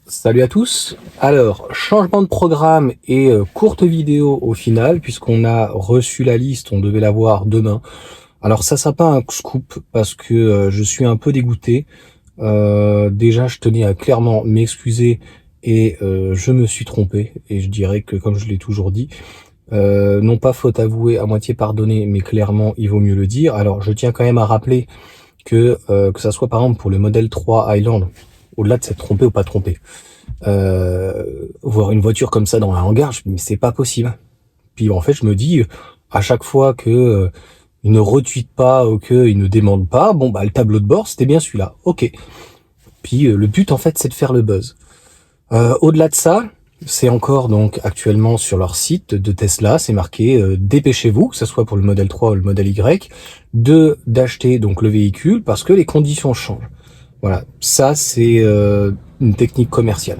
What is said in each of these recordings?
Salut à tous. Alors, changement de programme et courte vidéo au final, puisqu'on a reçu la liste, on devait la voir demain. Alors ça sera pas un scoop, parce que je suis un peu dégoûté. Déjà, je tenais à clairement m'excuser et je me suis trompé. Et je dirais que, comme je l'ai toujours dit, non pas faute avouée, à moitié pardonnée, mais clairement, il vaut mieux le dire. Alors, je tiens quand même à rappeler que ça soit par exemple pour le modèle 3 Highland, au-delà de s'être trompé ou pas trompé, voir une voiture comme ça dans un hangar, je me dis, mais c'est pas possible. Puis en fait, je me dis, à chaque fois que il ne retweet pas ou qu'il ne demande pas, bon bah le tableau de bord c'était bien celui-là, ok. Puis le but en fait c'est de faire le buzz. Au-delà de ça, c'est encore donc actuellement sur leur site de Tesla, c'est marqué dépêchez-vous, que ce soit pour le modèle 3 ou le modèle Y, d'acheter donc le véhicule parce que les conditions changent. Voilà, ça c'est une technique commerciale.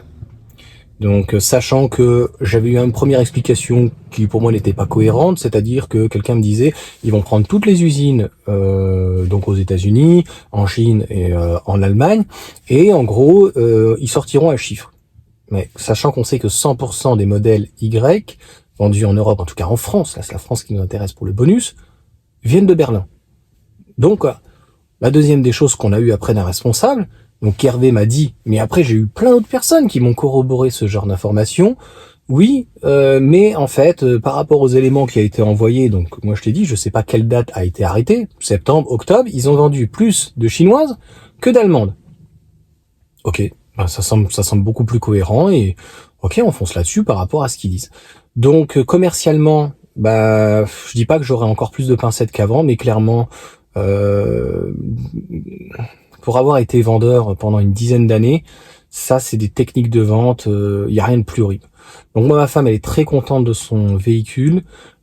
Donc, sachant que j'avais eu une première explication qui pour moi n'était pas cohérente, c'est-à-dire que quelqu'un me disait ils vont prendre toutes les usines donc aux États-Unis, en Chine et en Allemagne, et en gros ils sortiront un chiffre. Mais sachant qu'on sait que 100% des modèles Y vendus en Europe, en tout cas en France, là c'est la France qui nous intéresse pour le bonus, viennent de Berlin. Donc la deuxième des choses qu'on a eu après d'un responsable, donc Hervé m'a dit, mais après j'ai eu plein d'autres personnes qui m'ont corroboré ce genre d'informations. Oui, mais en fait, par rapport aux éléments qui a été envoyés, donc moi je t'ai dit, je sais pas quelle date a été arrêtée, septembre, octobre, ils ont vendu plus de chinoises que d'allemandes. Ok, ben ça semble beaucoup plus cohérent et ok, on fonce là-dessus par rapport à ce qu'ils disent. Donc commercialement, bah je dis pas que j'aurai encore plus de pincettes qu'avant, mais clairement, euh, pour avoir été vendeur pendant une dizaine d'années, ça c'est des techniques de vente, y a rien de plus horrible. Donc moi ma femme elle est très contente de son véhicule.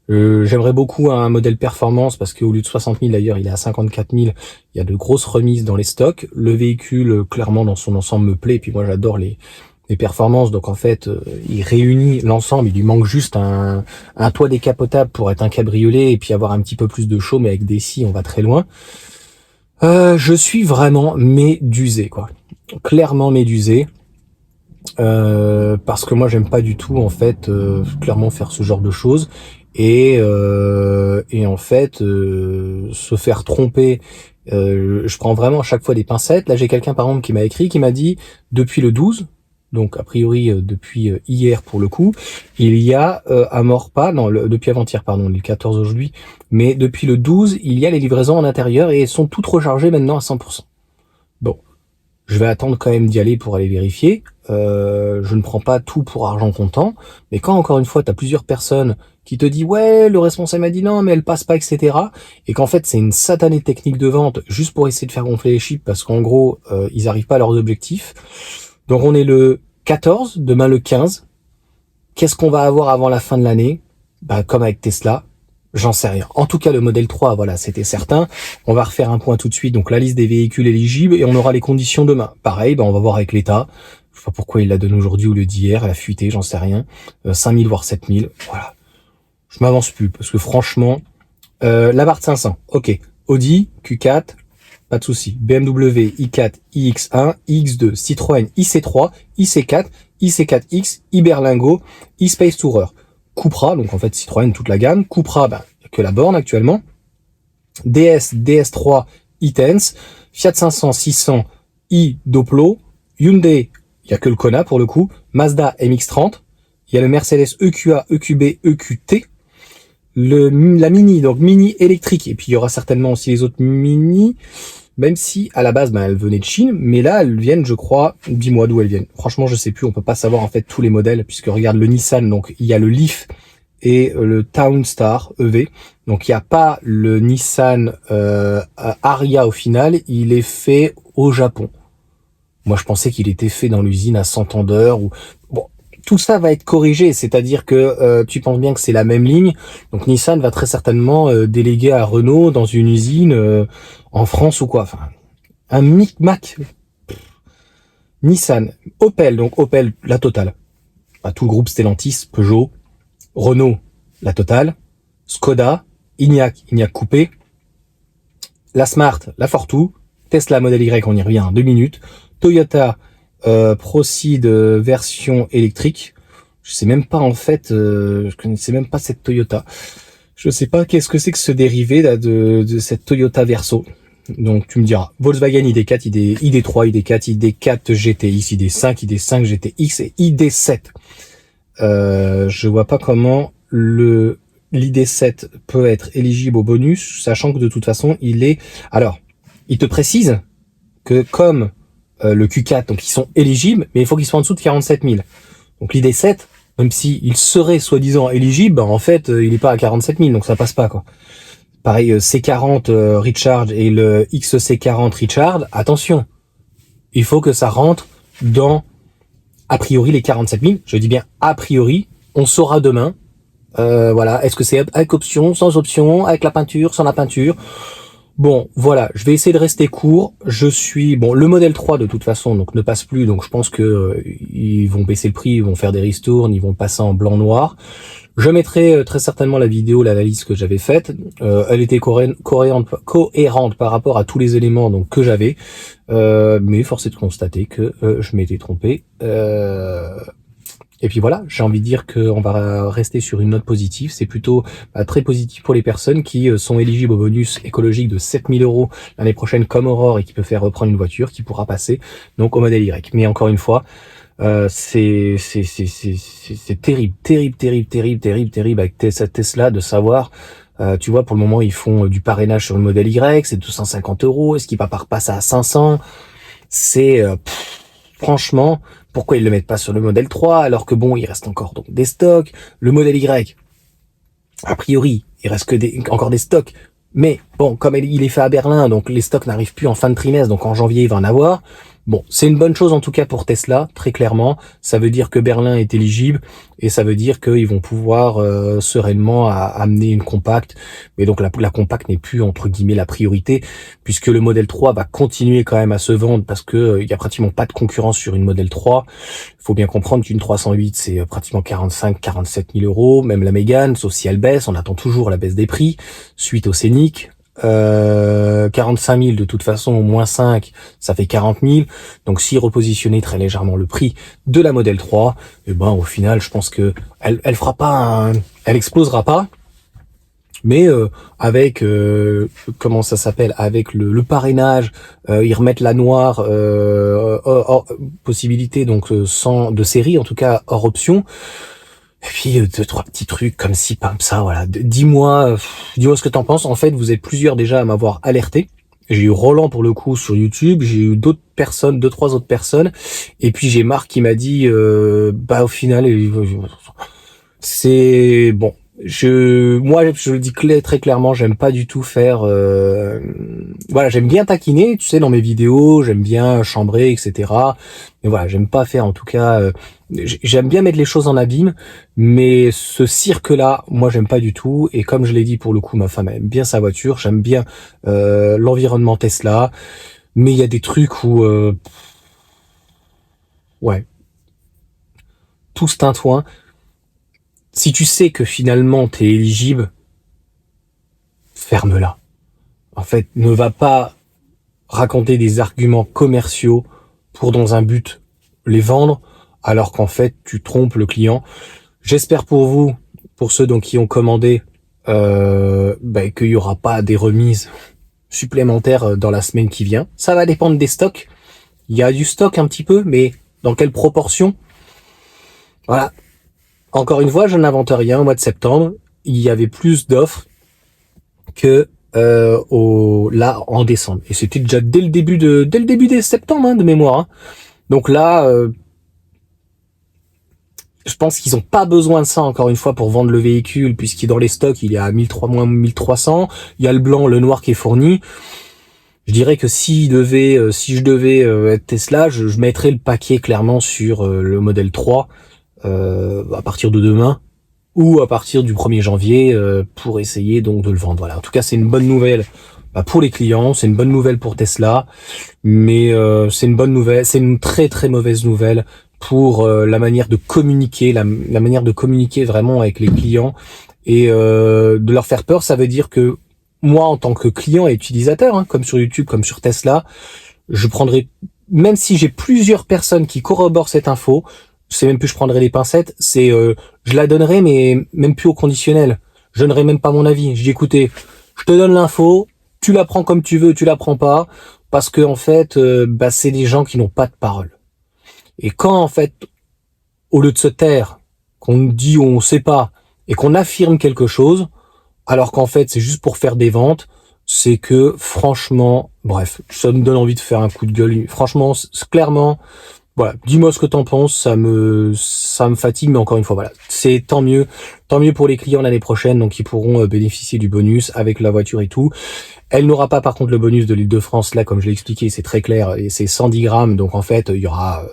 J'aimerais beaucoup un modèle performance parce qu'au lieu de 60 000 d'ailleurs il est à 54 000. Il y a de grosses remises dans les stocks. Le véhicule clairement dans son ensemble me plaît et puis moi j'adore les performances. Donc en fait il réunit l'ensemble. Il lui manque juste un toit décapotable pour être un cabriolet et puis avoir un petit peu plus de show, mais avec des scies on va très loin. Je suis vraiment médusé, quoi. Clairement médusé. Parce que moi j'aime pas du tout en fait clairement faire ce genre de choses et en fait se faire tromper. Je prends vraiment à chaque fois des pincettes. Là j'ai quelqu'un par exemple qui m'a écrit, qui m'a dit depuis le 12, donc a priori depuis hier pour le coup, il y a à Maurepas, non depuis avant-hier pardon, le 14 aujourd'hui, mais depuis le 12 il y a les livraisons en intérieur et elles sont toutes rechargées maintenant à 100%. Bon, je vais attendre quand même d'y aller pour aller vérifier. Je ne prends pas tout pour argent comptant, mais quand encore une fois, tu as plusieurs personnes qui te disent ouais, le responsable m'a dit non, mais elle passe pas, etc. Et qu'en fait, c'est une satanée technique de vente juste pour essayer de faire gonfler les chiffres parce qu'en gros, ils arrivent pas à leurs objectifs. Donc on est le 14, demain le 15. Qu'est-ce qu'on va avoir avant la fin de l'année? Bah, comme avec Tesla, j'en sais rien. En tout cas, le modèle 3, voilà, c'était certain. On va refaire un point tout de suite. Donc, la liste des véhicules éligibles et on aura les conditions demain. Pareil, bah, on va voir avec l'État. Je sais pas pourquoi il la donne aujourd'hui au lieu d'hier. Elle a fuité, j'en sais rien. 5000 voire 7000. Voilà. Je m'avance plus parce que franchement, l'Abarth 500. Ok. Audi, Q4. Pas de souci. BMW, i4, iX1, iX2, Citroën, IC3, IC4, IC4X, iBerlingo, iSpace Tourer. Cupra, donc en fait Citroën, toute la gamme. Cupra, ben, que la borne actuellement. DS, DS3, e-Tense. Fiat 500, 600, i-Doplo. Hyundai, il n'y a que le Kona pour le coup. Mazda MX-30. Il y a le Mercedes EQA, EQB, EQT. La Mini, donc Mini électrique. Et puis il y aura certainement aussi les autres Mini. Même si, à la base, ben, elles venaient de Chine, mais là, elles viennent, je crois, dis-moi d'où elles viennent. Franchement, je sais plus, on peut pas savoir, en fait, tous les modèles, puisque regarde le Nissan, donc, il y a le Leaf et le Townstar EV. Donc, il n'y a pas le Nissan, Ariya au final, il est fait au Japon. Moi, je pensais qu'il était fait dans l'usine à Santander ou, bon. Tout ça va être corrigé, c'est-à-dire que tu penses bien que c'est la même ligne. Donc Nissan va très certainement déléguer à Renault dans une usine en France ou quoi. Enfin, un micmac. Nissan, Opel, donc Opel, la totale. Bah, tout le groupe Stellantis, Peugeot, Renault, la totale, Skoda, Enyaq coupé, la Smart, la Fortwo, Tesla Model Y, on y revient en 2 minutes, Toyota, Proceed version électrique. Je sais même pas en fait, je connaissais même pas cette Toyota. Je sais pas qu'est-ce que c'est que ce dérivé là de cette Toyota Verso. Donc tu me diras, Volkswagen ID4, ID3, ID4, ID4 GTX, ID5, ID5 GTX et ID7. Je vois pas comment l'ID7 peut être éligible au bonus, sachant que de toute façon il est... Alors, il te précise que comme le Q4, donc ils sont éligibles, mais il faut qu'ils soient en dessous de 47 000. Donc l'ID7, même si il serait soi-disant éligible, en fait il n'est pas à 47 000, donc ça passe pas quoi. Pareil, C40 Recharge et le XC40 Recharge, attention, il faut que ça rentre dans, a priori, les 47 000. Je dis bien a priori, on saura demain. Voilà, est-ce que c'est avec option, sans option, avec la peinture, sans la peinture? Bon, voilà, je vais essayer de rester court. Bon, le modèle 3 de toute façon, donc ne passe plus, donc je pense que ils vont baisser le prix, ils vont faire des ristournes, ils vont passer en blanc-noir. Je mettrai très certainement la vidéo, l'analyse que j'avais faite. Elle était cohérente par rapport à tous les éléments donc que j'avais, mais force est de constater que je m'étais trompé. Et puis voilà, j'ai envie de dire qu'on va rester sur une note positive. C'est plutôt très positif pour les personnes qui sont éligibles au bonus écologique de 7 000 € l'année prochaine comme Aurore et qui peut faire reprendre une voiture, qui pourra passer donc au modèle Y. Mais encore une fois, c'est terrible, terrible, terrible, terrible, terrible, terrible avec Tesla de savoir, tu vois, pour le moment ils font du parrainage sur le modèle Y, c'est 250 €. Est-ce qu'il va pas repasser à 500? C'est franchement, pourquoi ils le mettent pas sur le modèle 3 alors que bon, il reste encore donc des stocks. Le modèle Y, a priori, il reste que encore des stocks. Mais bon, comme il est fait à Berlin, donc les stocks n'arrivent plus en fin de trimestre, donc en janvier il va en avoir. Bon, c'est une bonne chose en tout cas pour Tesla, très clairement. Ça veut dire que Berlin est éligible et ça veut dire qu'ils vont pouvoir sereinement amener une compacte. Mais donc la compacte n'est plus entre guillemets la priorité puisque le modèle 3 va continuer quand même à se vendre parce que il y a pratiquement pas de concurrence sur une modèle 3. Il faut bien comprendre qu'une 308 c'est pratiquement 45-47 000 €. Même la Mégane, sauf si elle baisse, on attend toujours la baisse des prix suite au Scénic. 45 000 de toute façon, au moins 5, ça fait 40 000. Donc s'il repositionnait très légèrement le prix de la modèle 3, et ben au final, je pense que elle fera pas, elle explosera pas. Mais avec comment ça s'appelle, avec le parrainage, ils remettent la noire, possibilité donc sans de série, en tout cas hors option. Et puis deux trois petits trucs comme ci comme ça, voilà. Dis-moi ce que t'en penses. En fait, vous êtes plusieurs déjà à m'avoir alerté. J'ai eu Roland pour le coup sur YouTube, j'ai eu d'autres personnes, deux trois autres personnes, et puis j'ai Marc qui m'a dit au final c'est bon. Moi je le dis très clairement, j'aime pas du tout faire voilà, j'aime bien taquiner, tu sais, dans mes vidéos, j'aime bien chambrer, etc. Mais voilà, j'aime pas faire, en tout cas j'aime bien mettre les choses en abîme, mais ce cirque-là, moi j'aime pas du tout. Et comme je l'ai dit, pour le coup, ma femme aime bien sa voiture, j'aime bien l'environnement Tesla, mais il y a des trucs où ouais, tout ce tintouin. Si tu sais que finalement t'es éligible, ferme-la. En fait, ne va pas raconter des arguments commerciaux pour dans un but les vendre, alors qu'en fait tu trompes le client. J'espère pour vous, pour ceux donc qui ont commandé, qu'il y aura pas des remises supplémentaires dans la semaine qui vient. Ça va dépendre des stocks. Il y a du stock un petit peu, mais dans quelle proportion? Voilà. Encore une fois, je n'invente rien. Au mois de septembre, il y avait plus d'offres que là en décembre. Et c'était déjà dès le début des septembre de mémoire. Hein. Donc là, je pense qu'ils ont pas besoin de ça encore une fois pour vendre le véhicule, puisqu'il est dans les stocks, il est à 1300. Il y a le blanc, le noir qui est fourni. Je dirais que si je devais être Tesla, je mettrais le paquet clairement sur le modèle 3 à partir de demain ou à partir du 1er janvier pour essayer donc de le vendre. Voilà. En tout cas, c'est une bonne nouvelle pour les clients, c'est une bonne nouvelle pour Tesla, mais c'est une très très mauvaise nouvelle pour la manière de communiquer, la manière de communiquer vraiment avec les clients et de leur faire peur. Ça veut dire que moi, en tant que client et utilisateur, comme sur YouTube, comme sur Tesla, je prendrai même si j'ai plusieurs personnes qui corroborent cette info, c'est même plus je prendrai les pincettes, c'est je la donnerai mais même plus au conditionnel. Je donnerai même pas mon avis. Je dis écoutez, je te donne l'info, tu la prends comme tu veux, tu la prends pas, parce que en fait, c'est des gens qui n'ont pas de parole. Et quand en fait, au lieu de se taire, qu'on dit on sait pas et qu'on affirme quelque chose, alors qu'en fait c'est juste pour faire des ventes, c'est que franchement, bref, ça me donne envie de faire un coup de gueule. Franchement, clairement, voilà, dis-moi ce que t'en penses, ça me fatigue, mais encore une fois, voilà, c'est tant mieux pour les clients l'année prochaine, donc ils pourront bénéficier du bonus avec la voiture et tout. Elle n'aura pas par contre le bonus de l'Île-de-France, là comme je l'ai expliqué, c'est très clair, et c'est 110 grammes, donc en fait il y aura,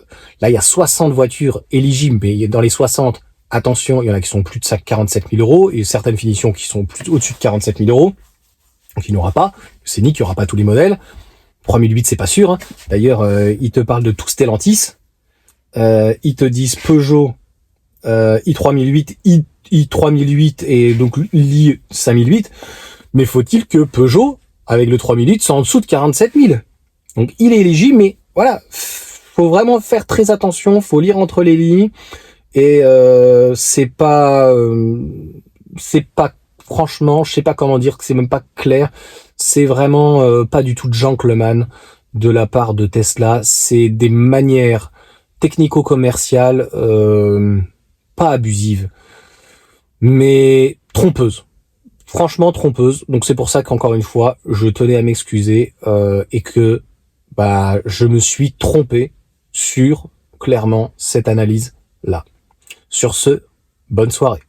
là il y a 60 voitures éligibles, mais dans les 60, attention, il y en a qui sont plus de 47 000 euros, et certaines finitions qui sont plus au-dessus de 47 000 euros, donc il n'y aura pas, c'est nique, il n'y aura pas tous les modèles. 3008 c'est pas sûr, hein. D'ailleurs ils te parlent de tout Stellantis, ils te disent Peugeot, i3008, i3008 et donc l'i5008, mais faut-il que Peugeot, avec le 3008, soit en dessous de 47 000. Donc il est éligible, mais voilà, faut vraiment faire très attention, faut lire entre les lignes, et c'est pas, franchement, je sais pas comment dire, que c'est même pas clair, c'est vraiment pas du tout gentleman de la part de Tesla, c'est des manières technico-commerciales pas abusives, mais trompeuses. Franchement trompeuse, donc c'est pour ça qu'encore une fois, je tenais à m'excuser et que je me suis trompé sur clairement cette analyse-là. Sur ce, bonne soirée.